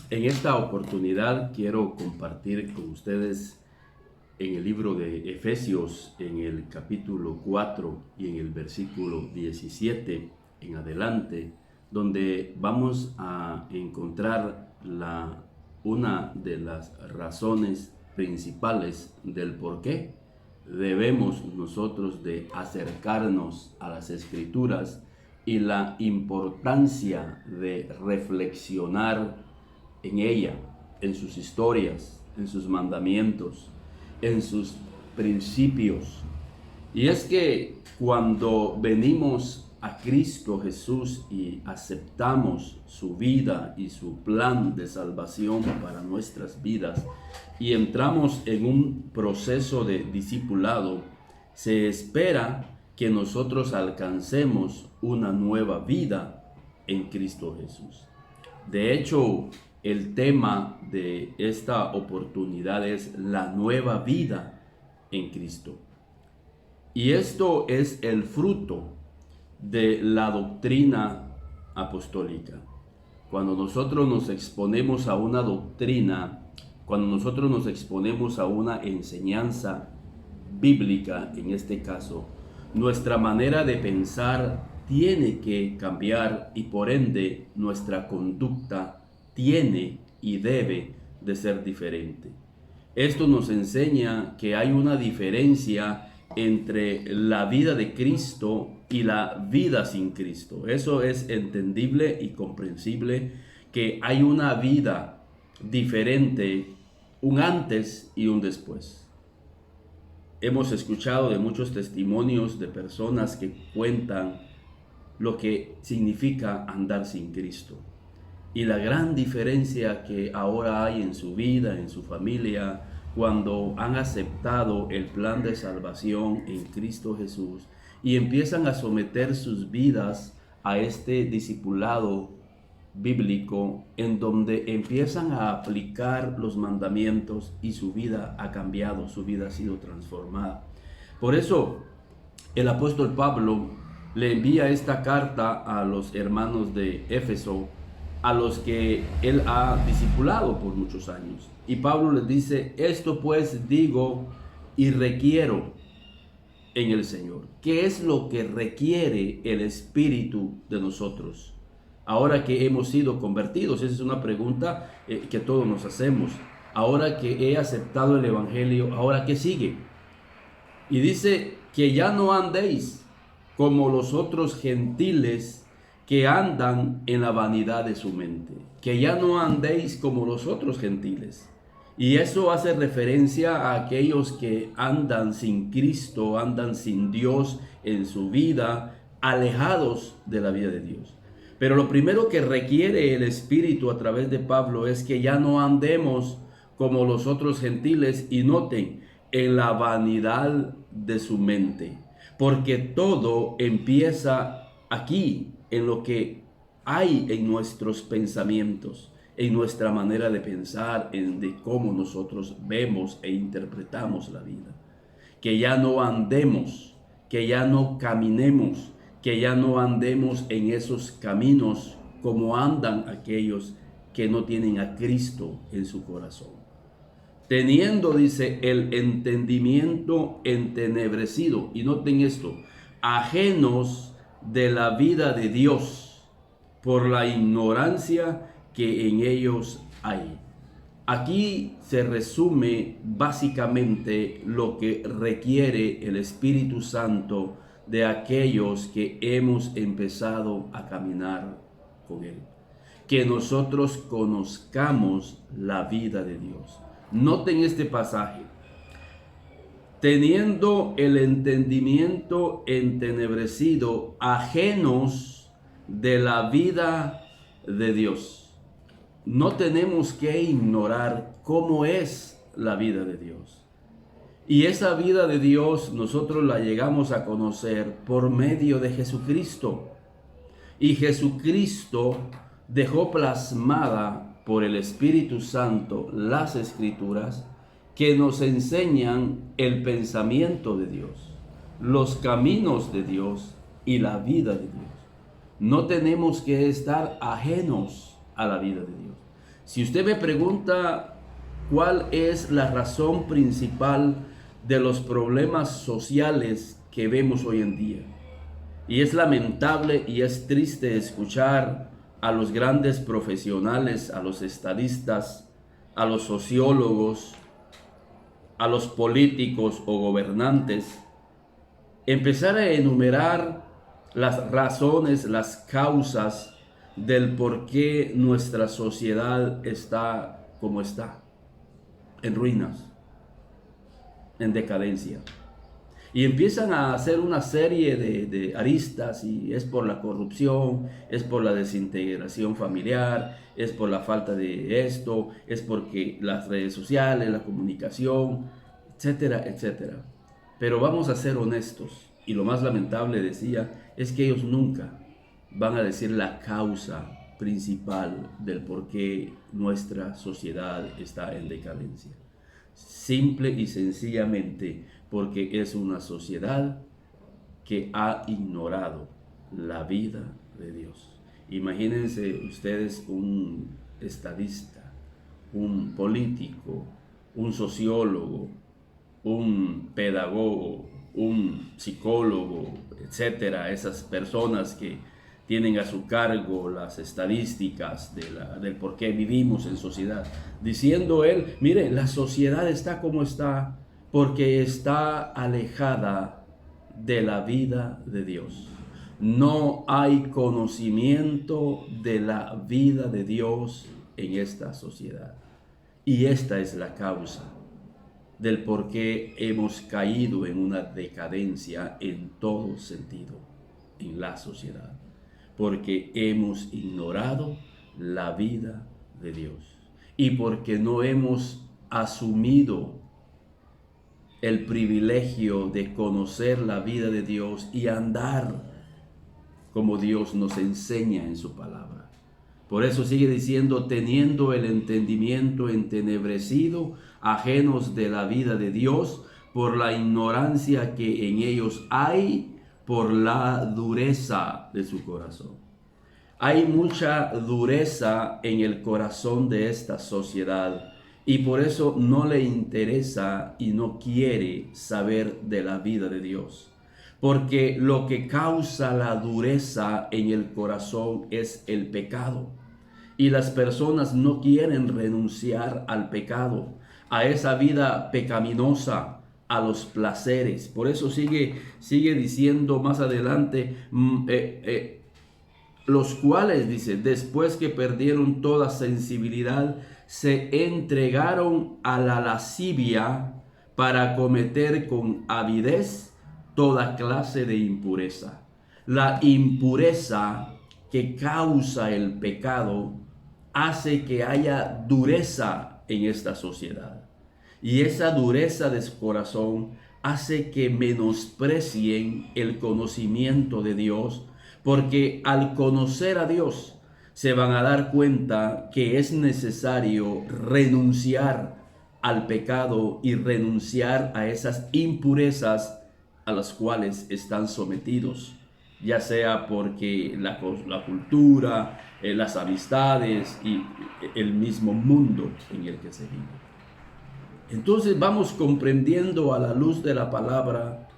En esta oportunidad quiero compartir con ustedes en el libro de Efesios, en el capítulo 4 y en el versículo 17 en adelante, donde vamos a encontrar una de las razones principales del por qué debemos nosotros de acercarnos a las Escrituras y la importancia de reflexionar en ella, en sus historias, en sus mandamientos, en sus principios. Y es que cuando venimos a Cristo Jesús y aceptamos su vida y su plan de salvación para nuestras vidas y entramos en un proceso de discipulado, se espera que nosotros alcancemos una nueva vida en Cristo Jesús. De hecho, el tema de esta oportunidad es la nueva vida en Cristo. Y esto es el fruto de la doctrina apostólica. Cuando nosotros nos exponemos a una doctrina, cuando nosotros nos exponemos a una enseñanza bíblica, en este caso, nuestra manera de pensar tiene que cambiar y por ende nuestra conducta tiene y debe de ser diferente. Esto nos enseña que hay una diferencia entre la vida de Cristo y la vida sin Cristo. Eso es entendible y comprensible, que hay una vida diferente, un antes y un después. Hemos escuchado de muchos testimonios de personas que cuentan lo que significa andar sin Cristo y la gran diferencia que ahora hay en su vida, en su familia, cuando han aceptado el plan de salvación en Cristo Jesús y empiezan a someter sus vidas a este discipulado bíblico, en donde empiezan a aplicar los mandamientos y su vida ha cambiado, su vida ha sido transformada. Por eso el apóstol Pablo le envía esta carta a los hermanos de Éfeso, a los que él ha discipulado por muchos años. Y Pablo les dice: esto pues digo y requiero en el Señor. ¿Qué es lo que requiere el Espíritu de nosotros ahora que hemos sido convertidos? Esa es una pregunta que todos nos hacemos. Ahora que he aceptado el Evangelio, ¿ahora qué sigue? Y dice que ya no andéis como los otros gentiles que andan en la vanidad de su mente. Que ya no andéis como los otros gentiles. Y eso hace referencia a aquellos que andan sin Cristo, andan sin Dios en su vida, alejados de la vida de Dios. Pero lo primero que requiere el Espíritu a través de Pablo es que ya no andemos como los otros gentiles, y noten, en la vanidad de su mente. Porque todo empieza aquí, en lo que hay en nuestros pensamientos, en nuestra manera de pensar, de cómo nosotros vemos e interpretamos la vida. Que ya no andemos, que ya no caminemos, que ya no andemos en esos caminos como andan aquellos que no tienen a Cristo en su corazón. Teniendo, dice, el entendimiento entenebrecido, y noten esto, ajenos de la vida de Dios por la ignorancia que en ellos hay. Aquí se resume básicamente lo que requiere el Espíritu Santo de aquellos que hemos empezado a caminar con Él. Que nosotros conozcamos la vida de Dios. Noten este pasaje. Teniendo el entendimiento entenebrecido, ajenos de la vida de Dios. No tenemos que ignorar cómo es la vida de Dios. Y esa vida de Dios nosotros la llegamos a conocer por medio de Jesucristo. Y Jesucristo dejó plasmada por el Espíritu Santo las Escrituras, que nos enseñan el pensamiento de Dios, los caminos de Dios y la vida de Dios. No tenemos que estar ajenos a la vida de Dios, Si usted me pregunta cuál es la razón principal de los problemas sociales que vemos hoy en día, y es lamentable y es triste escuchar a los grandes profesionales, a los estadistas, a los sociólogos, a los políticos o gobernantes, empezar a enumerar las razones, las causas del por qué nuestra sociedad está como está, en ruinas, en decadencia. Y empiezan a hacer una serie de aristas, y es por la corrupción, es por la desintegración familiar, es por la falta de esto, es porque las redes sociales, la comunicación, etcétera, etcétera. Pero vamos a ser honestos, y lo más lamentable, decía, es que ellos nunca van a decir la causa principal del por qué nuestra sociedad está en decadencia. Simple y sencillamente porque es una sociedad que ha ignorado la vida de Dios. Imagínense ustedes un estadista, un político, un sociólogo, un pedagogo, un psicólogo, etcétera, esas personas que tienen a su cargo las estadísticas del por qué vivimos en sociedad, diciendo él, mire, la sociedad está como está porque está alejada de la vida de Dios. No hay conocimiento de la vida de Dios en esta sociedad. Y esta es la causa del por qué hemos caído en una decadencia en todo sentido en la sociedad. Porque hemos ignorado la vida de Dios y porque no hemos asumido el privilegio de conocer la vida de Dios y andar como Dios nos enseña en su palabra. Por eso sigue diciendo, teniendo el entendimiento entenebrecido, ajenos de la vida de Dios, por la ignorancia que en ellos hay, por la dureza de su corazón. Hay mucha dureza en el corazón de esta sociedad y por eso no le interesa y no quiere saber de la vida de Dios. Porque lo que causa la dureza en el corazón es el pecado. Y las personas no quieren renunciar al pecado, a esa vida pecaminosa, a los placeres. Por eso sigue diciendo más adelante, los cuales, dice, después que perdieron toda sensibilidad, se entregaron a la lascivia para cometer con avidez toda clase de impureza. La impureza que causa el pecado hace que haya dureza en esta sociedad. Y esa dureza de su corazón hace que menosprecien el conocimiento de Dios, porque al conocer a Dios se van a dar cuenta que es necesario renunciar al pecado y renunciar a esas impurezas a las cuales están sometidos, ya sea porque la cultura, las amistades y el mismo mundo en el que se vive. Entonces vamos comprendiendo a la luz de la palabra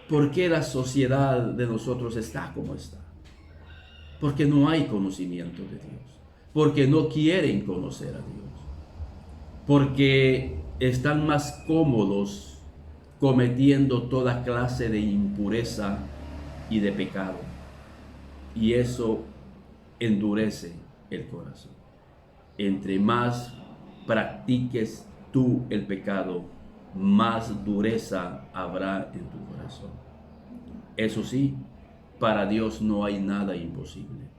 por qué la sociedad de nosotros está como está. Porque no hay conocimiento de Dios, porque no quieren conocer a Dios, porque están más cómodos cometiendo toda clase de impureza y de pecado. Y eso endurece el corazón. Entre más practiques tú el pecado, más dureza habrá en tu corazón. Eso sí, para Dios no hay nada imposible.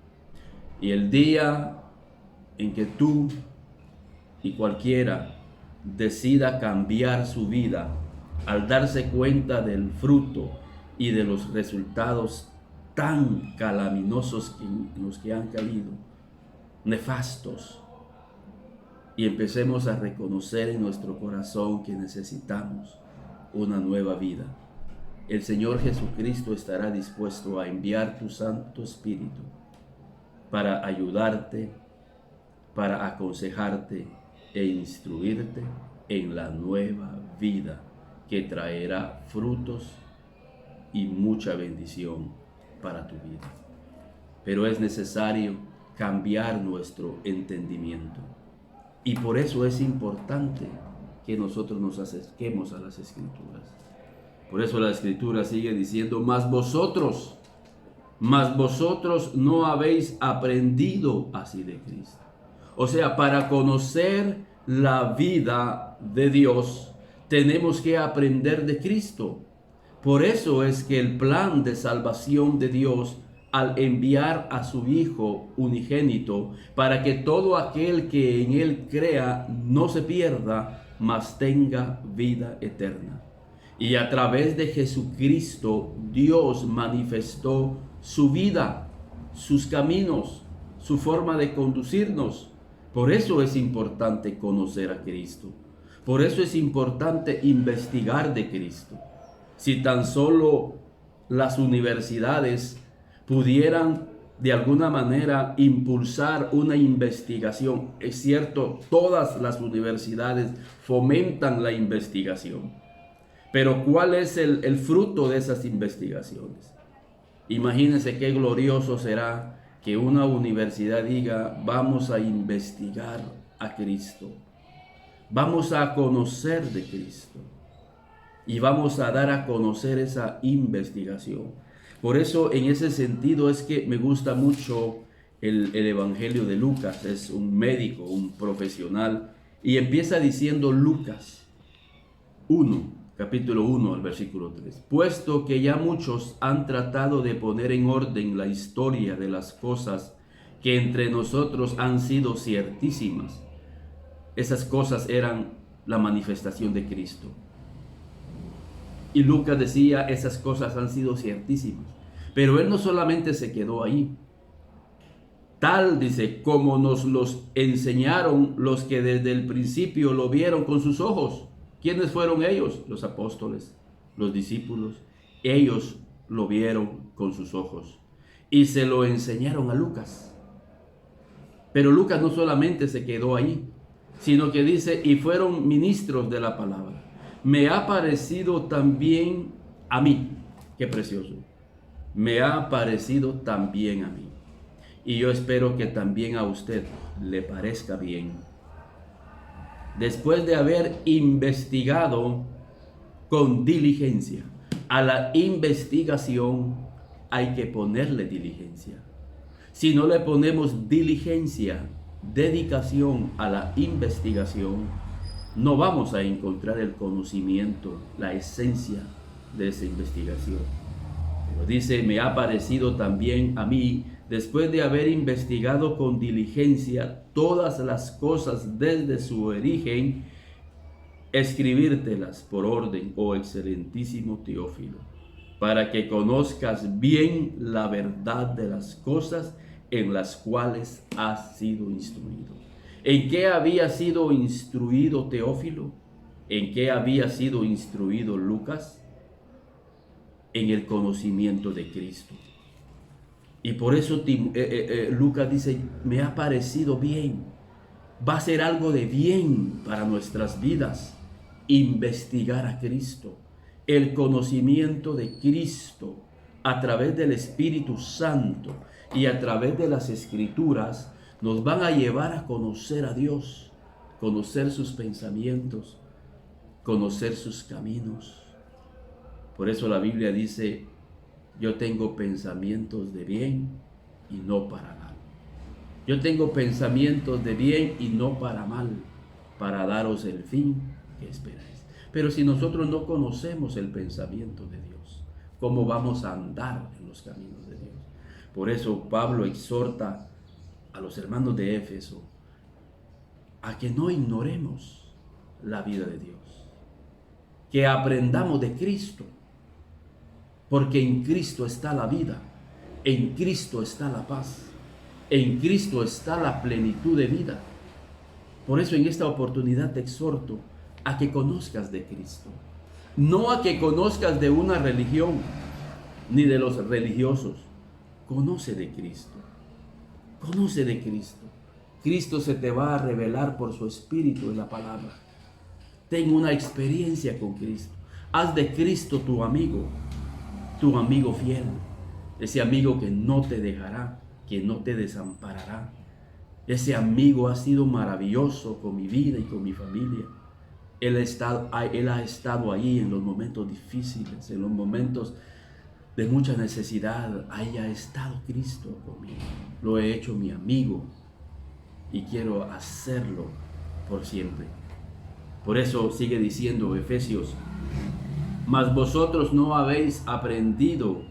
Y el día en que tú y cualquiera decida cambiar su vida, al darse cuenta del fruto y de los resultados tan calaminosos en los que han caído, nefastos, y empecemos a reconocer en nuestro corazón que necesitamos una nueva vida, el Señor Jesucristo estará dispuesto a enviar tu Santo Espíritu para ayudarte para aconsejarte e instruirte en la nueva vida que traerá frutos y mucha bendición para tu vida. Pero es necesario cambiar nuestro entendimiento. Y por eso es importante que nosotros nos acerquemos a las Escrituras. Por eso la Escritura sigue diciendo, mas vosotros no habéis aprendido así de Cristo. O sea, para conocer la vida de Dios, tenemos que aprender de Cristo. Por eso es que el plan de salvación de Dios, al enviar a su Hijo unigénito, para que todo aquel que en Él crea no se pierda, mas tenga vida eterna. Y a través de Jesucristo, Dios manifestó su vida, sus caminos, su forma de conducirnos. Por eso es importante conocer a Cristo. Por eso es importante investigar de Cristo. Si tan solo las universidades pudieran de alguna manera impulsar una investigación. Es cierto, todas las universidades fomentan la investigación. Pero ¿cuál es el fruto de esas investigaciones? Imagínense qué glorioso será que una universidad diga, vamos a investigar a Cristo. Vamos a conocer de Cristo. Y vamos a dar a conocer esa investigación. Por eso, en ese sentido, es que me gusta mucho el Evangelio de Lucas. Es un médico, un profesional. Y empieza diciendo Lucas 1, capítulo 1, al versículo 3. Puesto que ya muchos han tratado de poner en orden la historia de las cosas que entre nosotros han sido ciertísimas. Esas cosas eran la manifestación de Cristo. Y Lucas decía, esas cosas han sido ciertísimas. Pero él no solamente se quedó ahí. Tal, dice, como nos los enseñaron los que desde el principio lo vieron con sus ojos. ¿Quiénes fueron ellos? Los apóstoles, los discípulos. Ellos lo vieron con sus ojos. Y se lo enseñaron a Lucas. Pero Lucas no solamente se quedó ahí, sino que dice, y fueron ministros de la palabra. Me ha parecido también a mí, qué precioso, me ha parecido también a mí. Y yo espero que también a usted le parezca bien. Después de haber investigado con diligencia, a la investigación hay que ponerle diligencia. Si no le ponemos diligencia, dedicación a la investigación, no vamos a encontrar el conocimiento, la esencia de esa investigación. Pero dice, me ha parecido también a mí, después de haber investigado con diligencia todas las cosas desde su origen, escribírtelas por orden, oh excelentísimo Teófilo, para que conozcas bien la verdad de las cosas en las cuales has sido instruido. ¿En qué había sido instruido Teófilo? ¿En qué había sido instruido Lucas? En el conocimiento de Cristo. Y por eso Lucas dice, me ha parecido bien. Va a ser algo de bien para nuestras vidas investigar a Cristo. El conocimiento de Cristo a través del Espíritu Santo y a través de las Escrituras nos van a llevar a conocer a Dios, conocer sus pensamientos, conocer sus caminos. Por eso la Biblia dice, yo tengo pensamientos de bien y no para mal. Yo tengo pensamientos de bien y no para mal, para daros el fin que esperáis. Pero si nosotros no conocemos el pensamiento de Dios, ¿cómo vamos a andar en los caminos de Dios? Por eso Pablo exhorta a los hermanos de Éfeso a que no ignoremos la vida de Dios, que aprendamos de Cristo, porque en Cristo está la vida, en Cristo está la paz, en Cristo está la plenitud de vida. Por eso en esta oportunidad te exhorto a que conozcas de Cristo, no a que conozcas de una religión ni de los religiosos. Conoce de Cristo. Conoce de Cristo. Cristo se te va a revelar por su Espíritu en la palabra. Ten una experiencia con Cristo. Haz de Cristo tu amigo fiel, ese amigo que no te dejará, que no te desamparará. Ese amigo ha sido maravilloso con mi vida y con mi familia. Él ha estado ahí en los momentos difíciles, en los momentos de mucha necesidad. Ahí ha estado Cristo conmigo. Lo he hecho mi amigo y quiero hacerlo por siempre. Por eso sigue diciendo Efesios: mas vosotros no habéis aprendido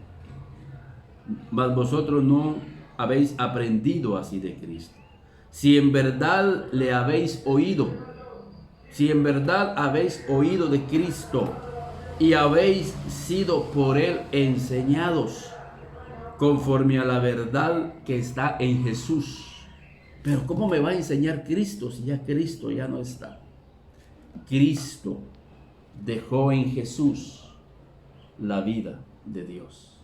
así de Cristo. Si en verdad le habéis oído, si en verdad habéis oído de Cristo y habéis sido por Él enseñados conforme a la verdad que está en Jesús. Pero ¿cómo me va a enseñar Cristo si ya Cristo ya no está? Cristo dejó en Jesús la vida de Dios.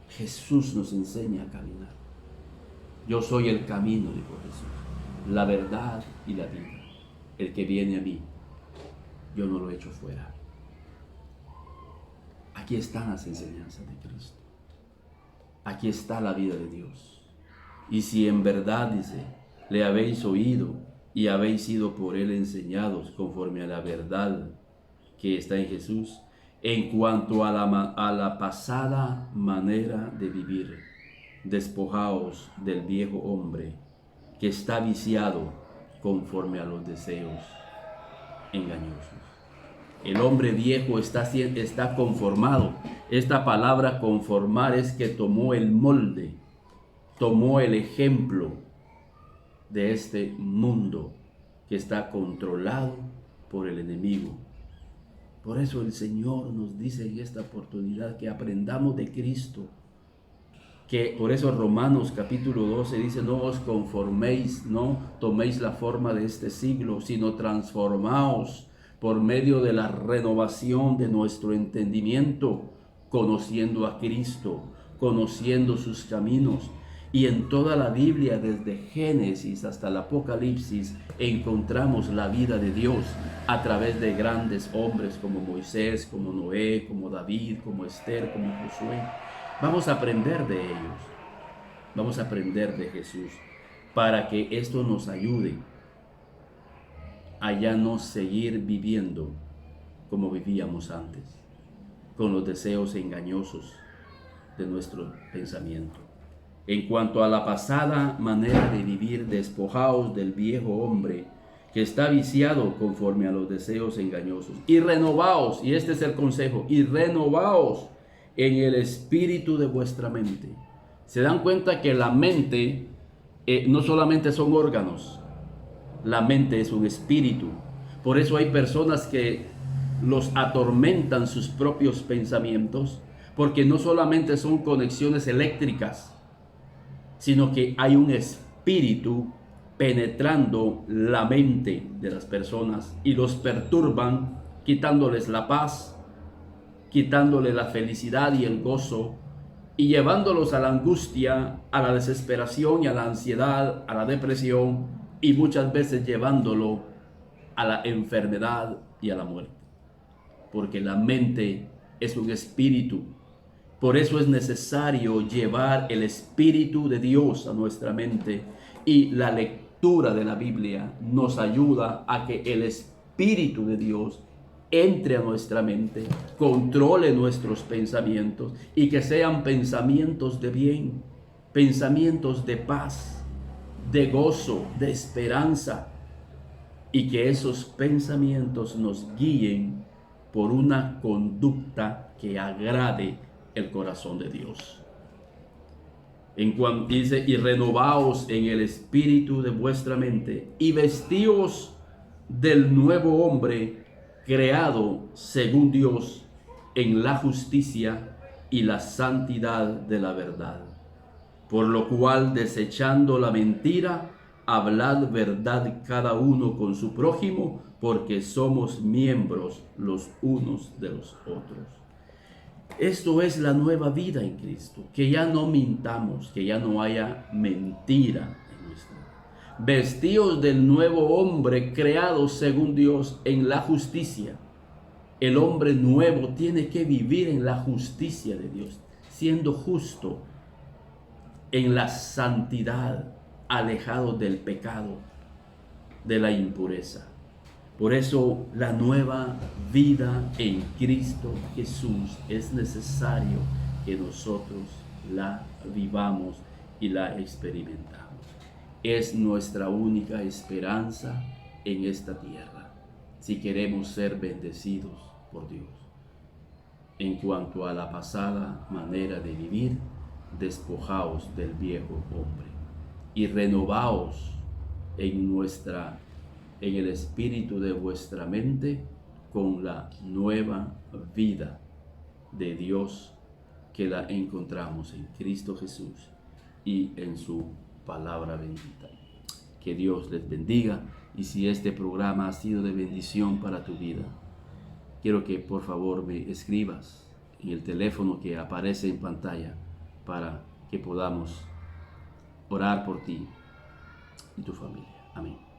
Jesús nos enseña a caminar. Yo soy el camino, dijo Jesús, la verdad y la vida. El que viene a mí, yo no lo echo fuera. Aquí están las enseñanzas de Cristo. Aquí está la vida de Dios. Y si en verdad, dice, le habéis oído y habéis sido por Él enseñados conforme a la verdad que está en Jesús, en cuanto a la pasada manera de vivir, despojaos del viejo hombre que está viciado conforme a los deseos engañosos. El hombre viejo está conformado. Esta palabra conformar es que tomó el molde, tomó el ejemplo de este mundo que está controlado por el enemigo. Por eso el Señor nos dice en esta oportunidad que aprendamos de Cristo. Que por eso Romanos capítulo 12 dice: no os conforméis, no toméis la forma de este siglo, sino transformaos por medio de la renovación de nuestro entendimiento, conociendo a Cristo, conociendo sus caminos. Y en toda la Biblia, desde Génesis hasta el Apocalipsis, encontramos la vida de Dios a través de grandes hombres como Moisés, como Noé, como David, como Esther, como Josué. Vamos a aprender de ellos, vamos a aprender de Jesús, para que esto nos ayude a ya no seguir viviendo como vivíamos antes, con los deseos engañosos de nuestro pensamiento. En cuanto a la pasada manera de vivir, despojaos del viejo hombre que está viciado conforme a los deseos engañosos, y renovaos, y este es el consejo, y renovaos en el espíritu de vuestra mente. Se dan cuenta que la mente no solamente son órganos, la mente es un espíritu. Por eso hay personas que los atormentan sus propios pensamientos, porque no solamente son conexiones eléctricas, sino que hay un espíritu penetrando la mente de las personas y los perturban, quitándoles la paz, quitándole la felicidad y el gozo, y llevándolos a la angustia, a la desesperación y a la ansiedad, a la depresión, y muchas veces llevándolo a la enfermedad y a la muerte. Porque la mente es un espíritu. Por eso es necesario llevar el Espíritu de Dios a nuestra mente, y la lectura de la Biblia nos ayuda a que el Espíritu de Dios entre a nuestra mente, controle nuestros pensamientos, y que sean pensamientos de bien, pensamientos de paz, de gozo, de esperanza, y que esos pensamientos nos guíen por una conducta que agrade el corazón de Dios. En cuanto dice: y renovaos en el espíritu de vuestra mente, y vestíos del nuevo hombre, creado según Dios en la justicia y la santidad de la verdad. Por lo cual, desechando la mentira, hablad verdad cada uno con su prójimo, porque somos miembros los unos de los otros. Esto es la nueva vida en Cristo, que ya no mintamos, que ya no haya mentira en nuestra vida. Vestíos del nuevo hombre creado según Dios en la justicia. El hombre nuevo tiene que vivir en la justicia de Dios, siendo justo en la santidad, alejado del pecado, de la impureza. Por eso la nueva vida en Cristo Jesús es necesario que nosotros la vivamos y la experimentamos. Es nuestra única esperanza en esta tierra, si queremos ser bendecidos por Dios. En cuanto a la pasada manera de vivir, despojaos del viejo hombre y renovaos en el espíritu de vuestra mente con la nueva vida de Dios que la encontramos en Cristo Jesús y en su palabra bendita. Que Dios les bendiga, y si este programa ha sido de bendición para tu vida, quiero que por favor me escribas en el teléfono que aparece en pantalla para que podamos orar por ti y tu familia. Amén.